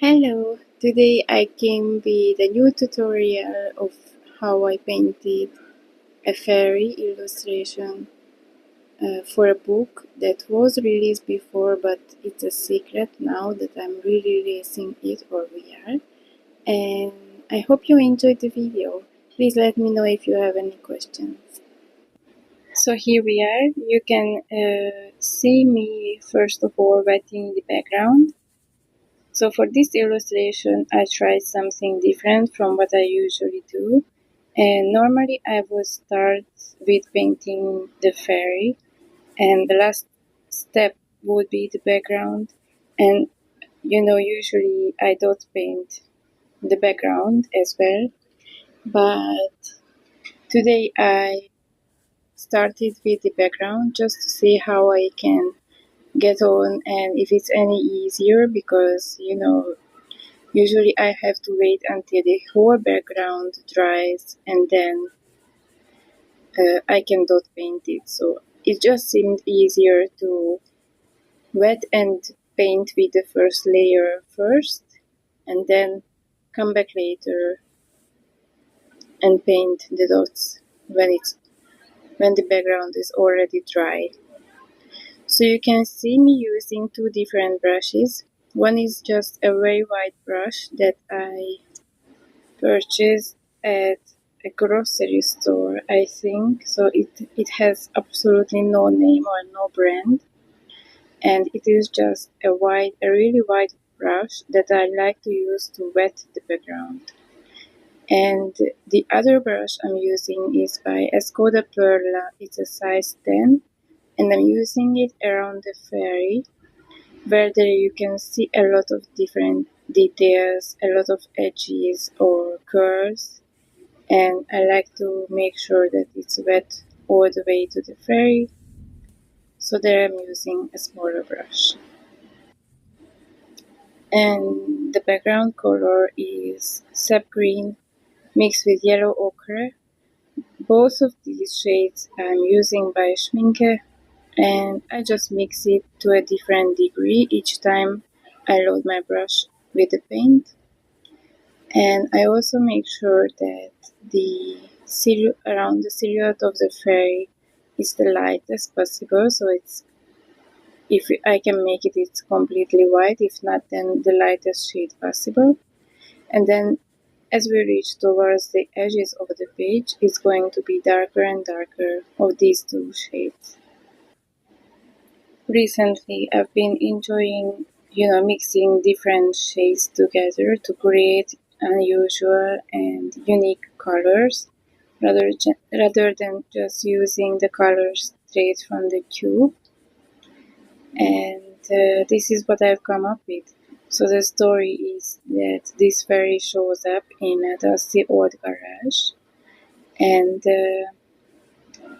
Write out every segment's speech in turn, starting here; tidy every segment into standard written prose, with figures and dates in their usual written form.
Hello, today I came with a new tutorial of how I painted a fairy illustration for a book that was released before, but it's a secret now that I'm re-releasing it, or we are. And I hope you enjoyed the video. Please let me know if you have any questions. So here we are. You can see me first of all wetting the background. So for this illustration, I tried something different from what I usually do. And normally I would start with painting the fairy, and the last step would be the background. And usually I dot paint the background as well. But today I started with the background just to see how I can get on and if it's any easier, because usually I have to wait until the whole background dries, and then I can dot paint it. So it just seemed easier to wet and paint with the first layer first, and then come back later and paint the dots when the background is already dry. So you can see me using two different brushes. One is just a very white brush that I purchased at a grocery store, I think. So it has absolutely no name or no brand, and it is just a really white brush that I like to use to wet the background. And the other brush I'm using is by Escoda Perla. It's a size 10, and I'm using it around the fairy, where there you can see a lot of different details, a lot of edges or curves, and I like to make sure that it's wet all the way to the fairy, so there I'm using a smaller brush. And the background color is sap green mixed with yellow ochre. Both of these shades I'm using by Schminke, and I just mix it to a different degree each time I load my brush with the paint. And I also make sure that the around the silhouette of the fairy is the lightest possible, so if I can make it, it's completely white. If not, then the lightest shade possible. And then as we reach towards the edges of the page, it's going to be darker and darker of these two shades. Recently, I've been enjoying, mixing different shades together to create unusual and unique colors rather than just using the colors straight from the tube. And this is what I've come up with. So the story is that this fairy shows up in a dusty old garage, and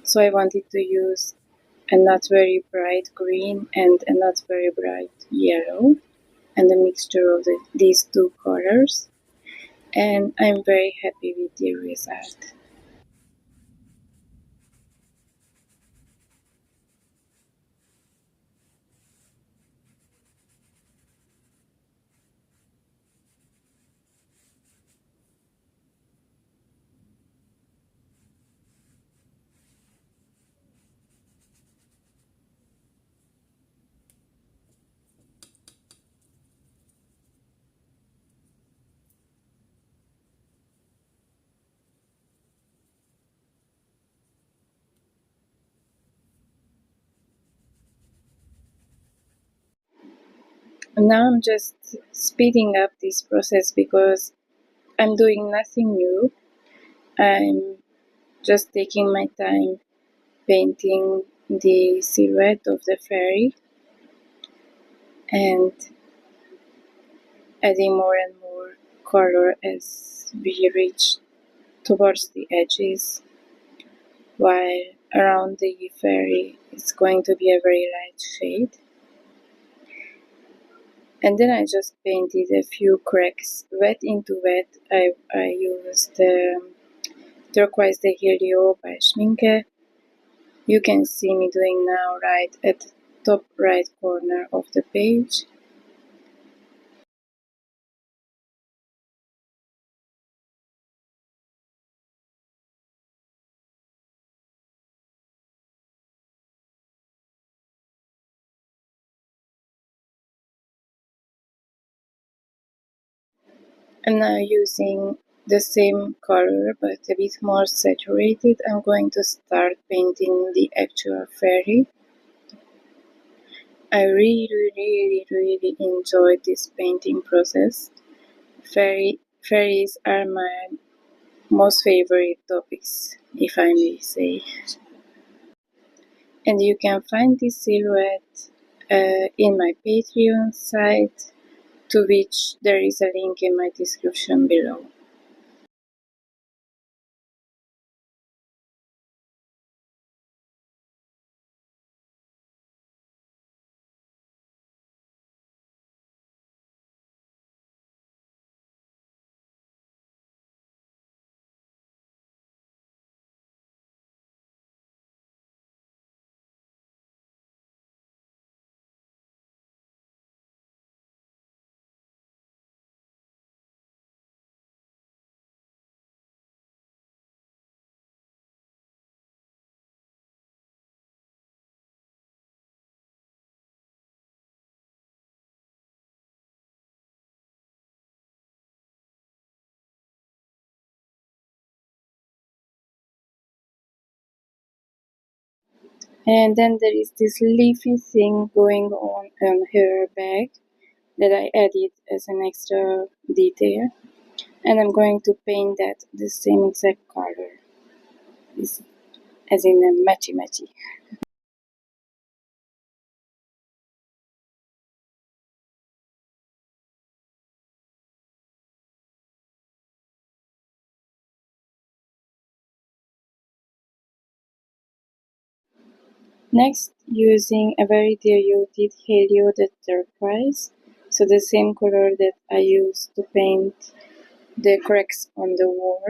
so I wanted to use a not very bright green and a not very bright yellow, and a mixture of these two colors, and I'm very happy with the result. And now I'm just speeding up this process because I'm doing nothing new. I'm just taking my time painting the silhouette of the fairy and adding more and more color as we reach towards the edges, while around the fairy it's going to be a very light shade. And then I just painted a few cracks. Wet into wet, I used Turquoise de Helio by Schminke. You can see me doing now right at the top right corner of the page. I'm now using the same color but a bit more saturated. I'm going to start painting the actual fairy. I really enjoyed this painting process. Fairies are my most favorite topics, if I may say. And you can find this silhouette in my Patreon site, to which there is a link in my description below. And then there is this leafy thing going on her bag that I added as an extra detail. And I'm going to paint that the same exact color, as in a matchy matchy. Next, using a very diluted helio turquoise, so the same color that I used to paint the cracks on the wall,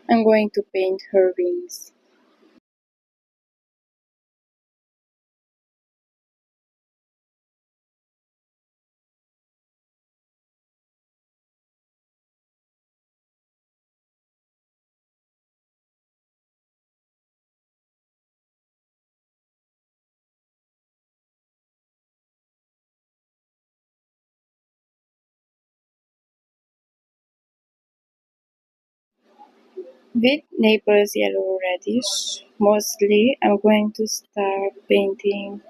I'm going to paint her wings. With Naples yellow reddish, mostly I'm going to start painting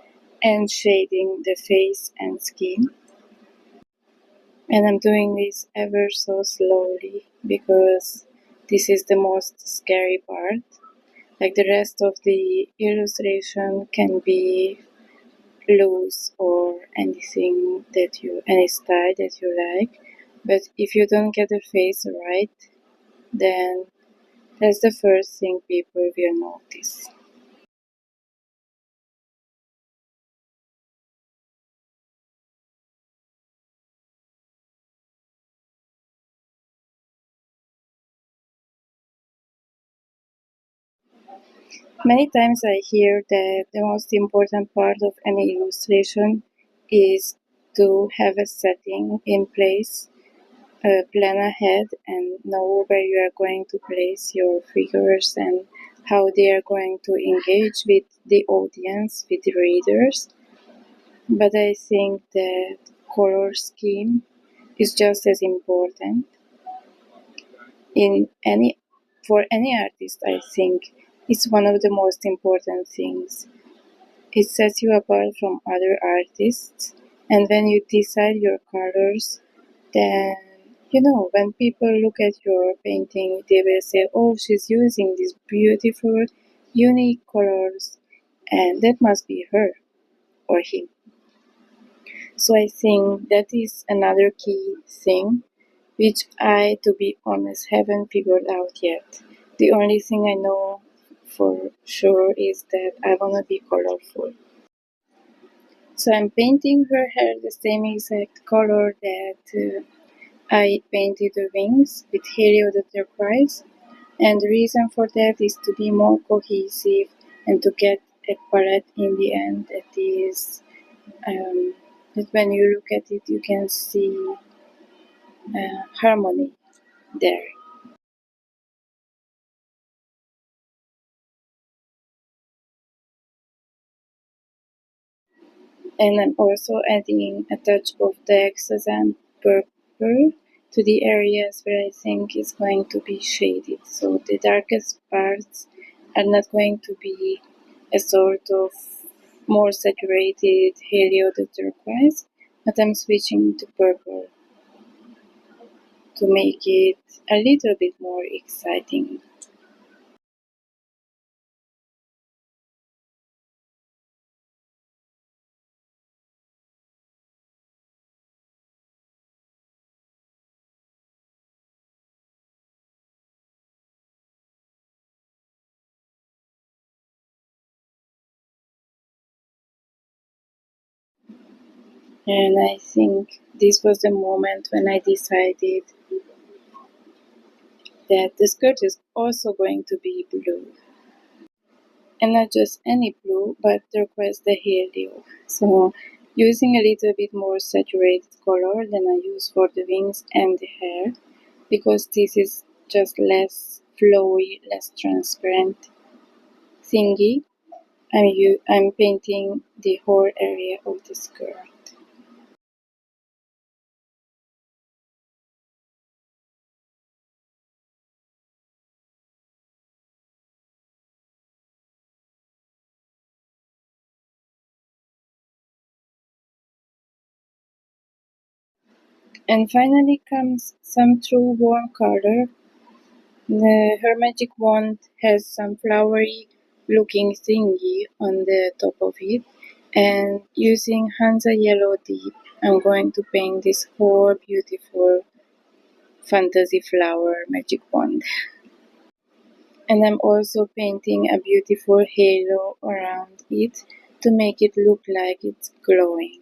and shading the face and skin. And I'm doing this ever so slowly because this is the most scary part. Like the rest of the illustration can be loose or any style that you like. But if you don't get the face right, then that's the first thing people will notice. Many times I hear that the most important part of any illustration is to have a setting in place, plan ahead, and know where you are going to place your figures and how they are going to engage with the audience, with the readers. But I think that color scheme is just as important in any for any artist. I think it's one of the most important things. It sets you apart from other artists, and when you decide your colors, then when people look at your painting, they will say, "Oh, she's using these beautiful, unique colors, and that must be her or him." So I think that is another key thing, which I, to be honest, haven't figured out yet. The only thing I know for sure is that I wanna be colorful. So I'm painting her hair the same exact color that I painted the wings with Helio the turquoise. And the reason for that is to be more cohesive and to get a palette in the end um, that when you look at it, you can see harmony there. And I'm also adding a touch of the Hexagon purple to the areas where I think is going to be shaded. So the darkest parts are not going to be a sort of more saturated helio to turquoise, but I'm switching to purple to make it a little bit more exciting. And I think this was the moment when I decided that the skirt is also going to be blue. And not just any blue, but turquoise the helio. So using a little bit more saturated color than I use for the wings and the hair, because this is just less flowy, less transparent thingy. I'm painting the whole area of the skirt. And finally comes some true warm color. Her magic wand has some flowery looking thingy on the top of it, and using Hansa Yellow Deep, I'm going to paint this whole beautiful fantasy flower magic wand. And I'm also painting a beautiful halo around it to make it look like it's glowing.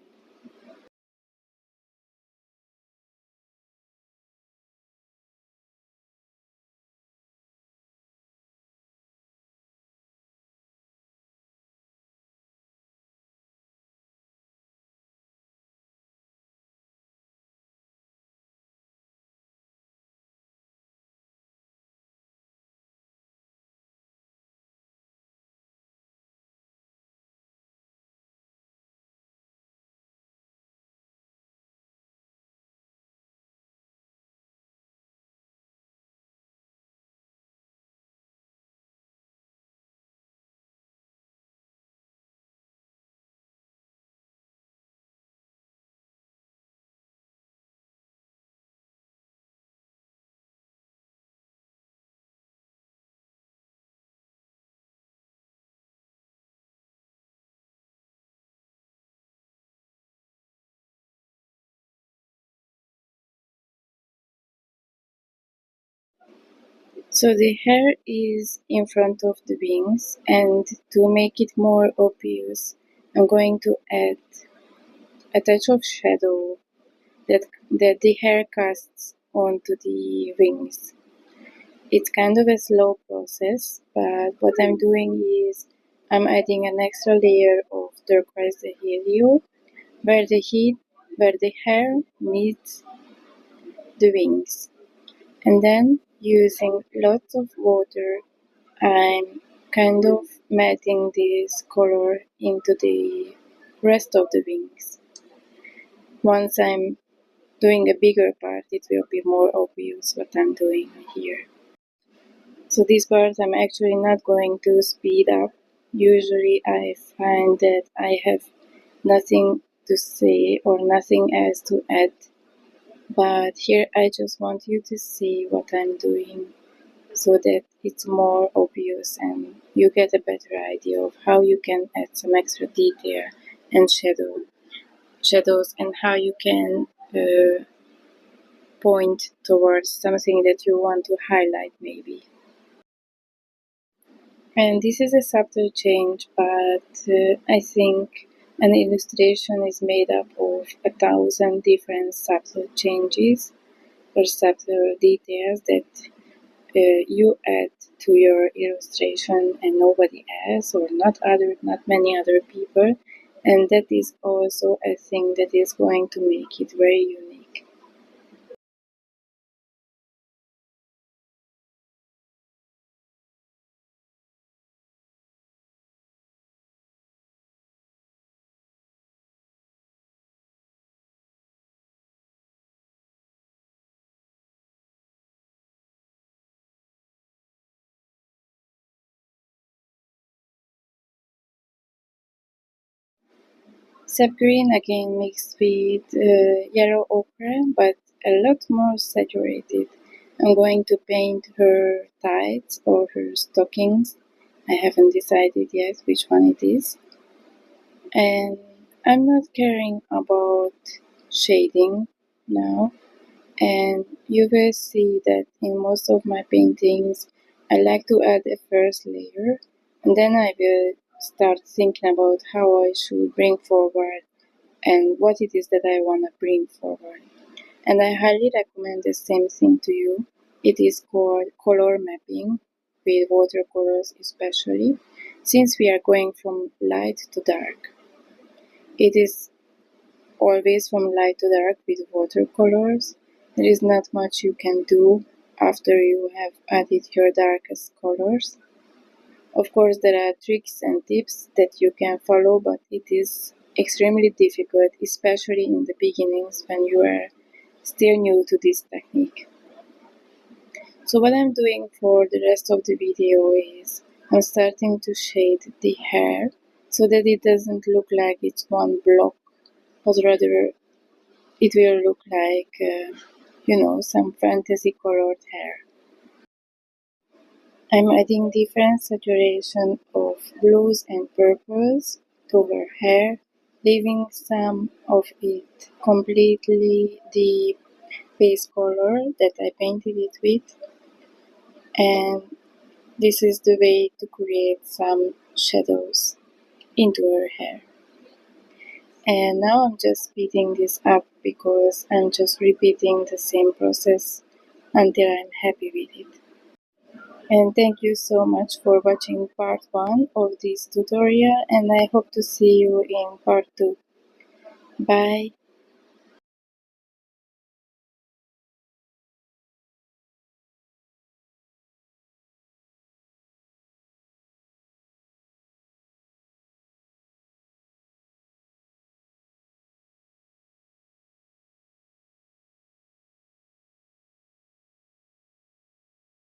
So the hair is in front of the wings, and to make it more obvious, I'm going to add a touch of shadow that the hair casts onto the wings. It's kind of a slow process, but what I'm doing is I'm adding an extra layer of turquoise de helio where the hair meets the wings. And then using lots of water, I'm kind of matting this color into the rest of the wings. Once I'm doing a bigger part, it will be more obvious what I'm doing here. So this part I'm actually not going to speed up. Usually I find that I have nothing to say or nothing else to add. But here I just want you to see what I'm doing so that it's more obvious and you get a better idea of how you can add some extra detail and shadows and how you can point towards something that you want to highlight maybe. And this is a subtle change, but I think an illustration is made up of 1,000 different subtle changes or subtle details that you add to your illustration and nobody else or not many other people, and that is also a thing that is going to make it very unique. Sap green again mixed with yellow ochre, but a lot more saturated. I'm going to paint her tights or her stockings. I haven't decided yet which one it is. And I'm not caring about shading now. And you guys see that in most of my paintings, I like to add a first layer, and then I will start thinking about how I should bring forward and what it is that I want to bring forward. And I highly recommend the same thing to you. It is called color mapping with watercolors, especially since we are going from light to dark. It is always from light to dark with watercolors. There is not much you can do after you have added your darkest colors. Of course, there are tricks and tips that you can follow, but it is extremely difficult, especially in the beginnings when you are still new to this technique. So what I'm doing for the rest of the video is I'm starting to shade the hair so that it doesn't look like it's one block, but rather it will look like, some fantasy colored hair. I'm adding different saturation of blues and purples to her hair, leaving some of it completely the base color that I painted it with. And this is the way to create some shadows into her hair. And now I'm just speeding this up because I'm just repeating the same process until I'm happy with it. And thank you so much for watching part 1 of this tutorial, and I hope to see you in part 2. Bye!